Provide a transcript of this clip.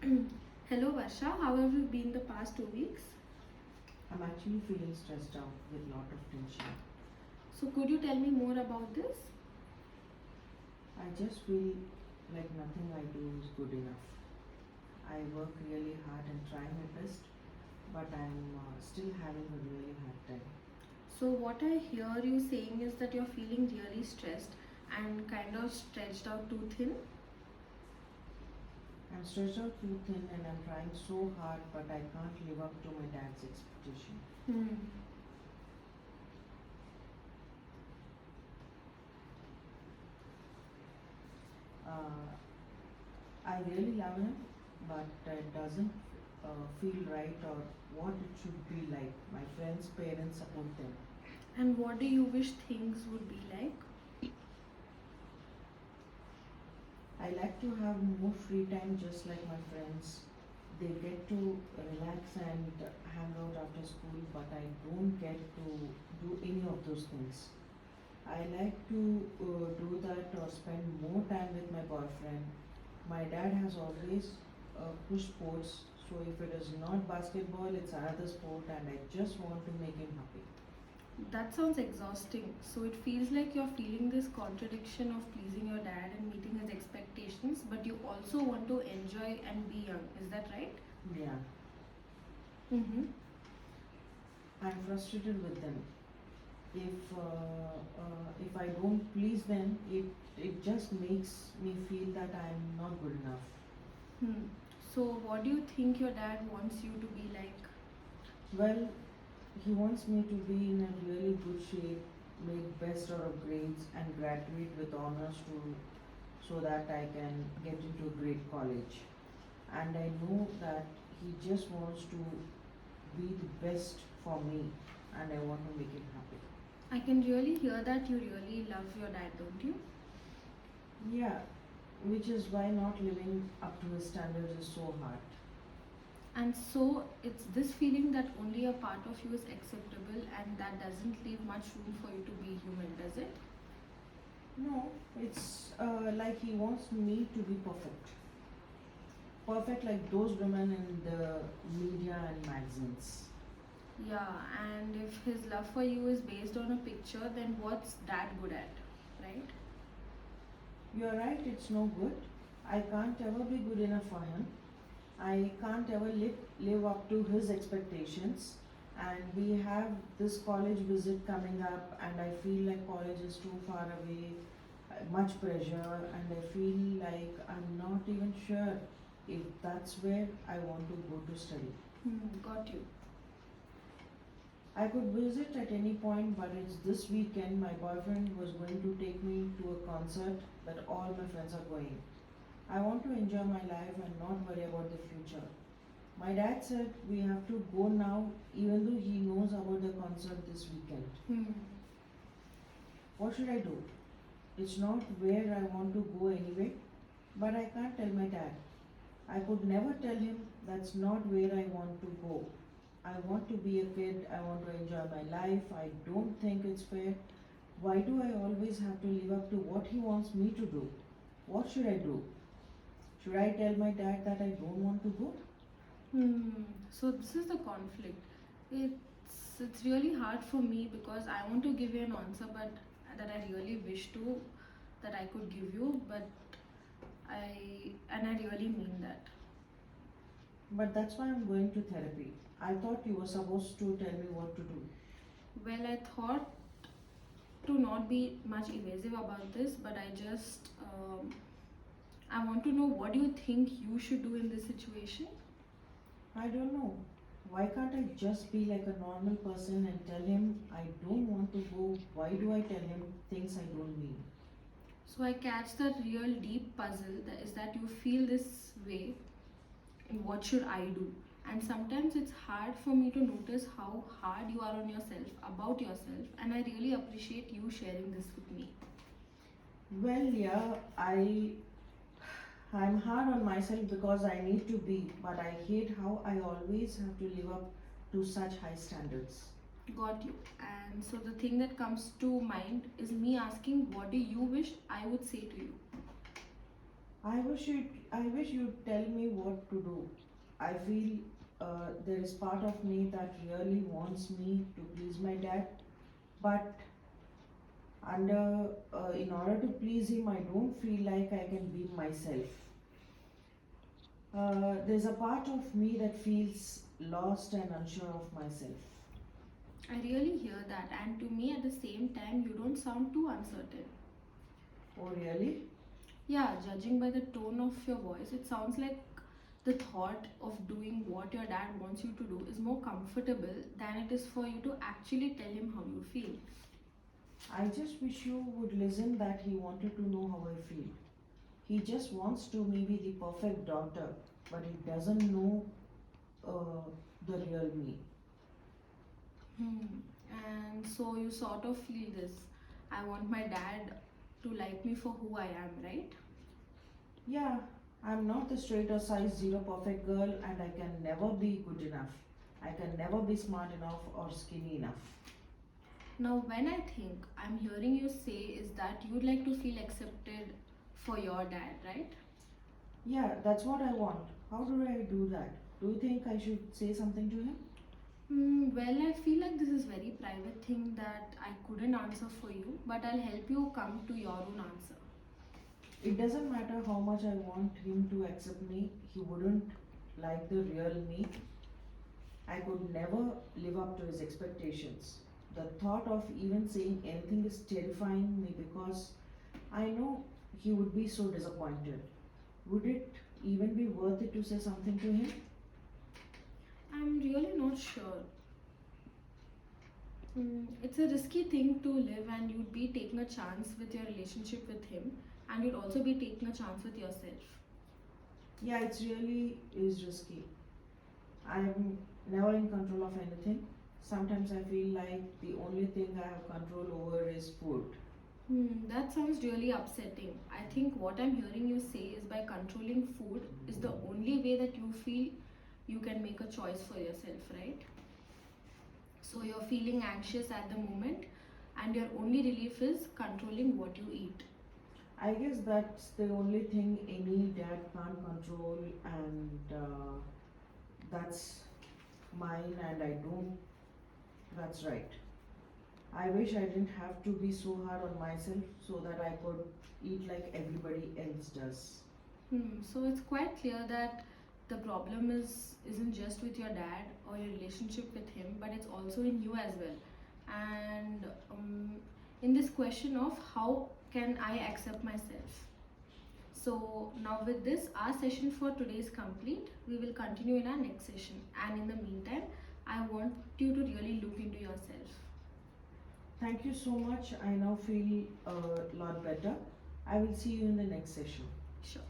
Hello Varsha, how have you been the past 2 weeks? I'm actually feeling stressed out with lot of tension. So could you tell me more about this? I just feel like nothing I do is good enough. I work really hard and try my best, but I'm still having a really hard time. So what I hear you saying is that you're feeling really stressed and kind of stretched out too thin. I'm stretched out too thin and I'm trying so hard, but I can't live up to my dad's expectation. Hmm. Uh, I really love him, but it doesn't feel right or what it should be like. My friends' parents support them. And what do you wish things would be like? I like to have more free time just like my friends. They get to relax and hang out after school, but I don't get to do any of those things. I like to do that or spend more time with my boyfriend. My dad has always pushed sports, so if it is not basketball, it's another sport, and I just want to make him happy. That sounds exhausting. So it feels like you're feeling this contradiction of pleasing your dad and meeting his expectations, but you also want to enjoy and be young. Is that right? Yeah, Mm-hmm. I'm frustrated with them. If I don't please them, it just makes me feel that I'm not good enough. Hmm. So what do you think your dad wants you to be like? Well, he wants me to be in a really good shape, make best out of grades, and graduate with honors so that I can get into a great college. And I know that he just wants to be the best for me, and I want to make him happy. I can really hear that you really love your dad, don't you? Yeah, which is why not living up to his standards is so hard. And so it's this feeling that only a part of you is acceptable and that doesn't leave much room for you to be human, does it? No, it's like he wants me to be perfect. Perfect like those women in the media and magazines. Yeah, and if his love for you is based on a picture, then what's that good at, right? You're right, it's no good. I can't ever be good enough for him. I can't ever live up to his expectations. And we have this college visit coming up, and I feel like college is too far away, much pressure, and I feel like I'm not even sure if that's where I want to go to study. Got you. I could visit at any point, but it's this weekend. My boyfriend was going to take me to a concert that all my friends are going. I want to enjoy my life and not worry about the future. My dad said we have to go now, even though he knows about the concert this weekend. Hmm. What should I do? It's not where I want to go anyway, but I can't tell my dad. I could never tell him that's not where I want to go. I want to be a kid, I want to enjoy my life, I don't think it's fair. Why do I always have to live up to what he wants me to do? What should I do? Should I tell my dad that I don't want to go? So this is the conflict. It's really hard for me because I want to give you an answer, but that I really wish to that I could give you, but I really mean that. But that's why I'm going to therapy. I thought you were supposed to tell me what to do. Well, I thought to not be much evasive about this, but I want to know what do you think you should do in this situation? I don't know. Why can't I just be like a normal person and tell him I don't want to go? Why do I tell him things I don't mean? So I catch that real deep puzzle that is that you feel this way. What should I do? And sometimes it's hard for me to notice how hard you are on yourself, about yourself, and I really appreciate you sharing this with me. Well, yeah, I'm hard on myself because I need to be, but I hate how I always have to live up to such high standards. Got you. And so the thing that comes to mind is me asking, what do you wish I would say to you? I wish you'd tell me what to do. I feel there is part of me that really wants me to please my dad, but in order to please him, I don't feel like I can be myself. There's a part of me that feels lost and unsure of myself. I really hear that, and to me at the same time, you don't sound too uncertain. Oh, really? Yeah, judging by the tone of your voice, it sounds like the thought of doing what your dad wants you to do is more comfortable than it is for you to actually tell him how you feel. I just wish you would listen that he wanted to know how I feel. He just wants to me be the perfect daughter, but he doesn't know uh, the real me. Hmm. And so you sort of feel this. I want my dad to like me for who I am, right? Yeah, I'm not the straight or size zero perfect girl, and I can never be good enough. I can never be smart enough or skinny enough. Now, when I think I'm hearing you say is that you'd like to feel accepted for your dad, right? Yeah, that's what I want. How do I do that? Do you think I should say something to him? Well, I feel like this is very private thing that I couldn't answer for you, but I'll help you come to your own answer. It doesn't matter how much I want him to accept me, he wouldn't like the real me. I could never live up to his expectations. The thought of even saying anything is terrifying me because I know he would be so disappointed. Would it even be worth it to say something to him? I'm really not sure. It's a risky thing to live, and you'd be taking a chance with your relationship with him, and you'd also be taking a chance with yourself. Yeah, it's really is risky. I'm never in control of anything. Sometimes I feel like the only thing I have control over is food. That sounds really upsetting. I think what I'm hearing you say is by controlling food is the only way that you feel you can make a choice for yourself, right? So you're feeling anxious at the moment, and your only relief is controlling what you eat. I guess that's the only thing any dad can't control, and that's mine, and I don't. That's right. I wish I didn't have to be so hard on myself so that I could eat like everybody else does. So it's quite clear that the problem isn't just with your dad or your relationship with him, but it's also in you as well. And in this question of how can I accept myself? So now with this, our session for today is complete. We will continue in our next session. And in the meantime, I want you to really look into yourself. Thank you so much. I now feel a lot better. I will see you in the next session. Sure.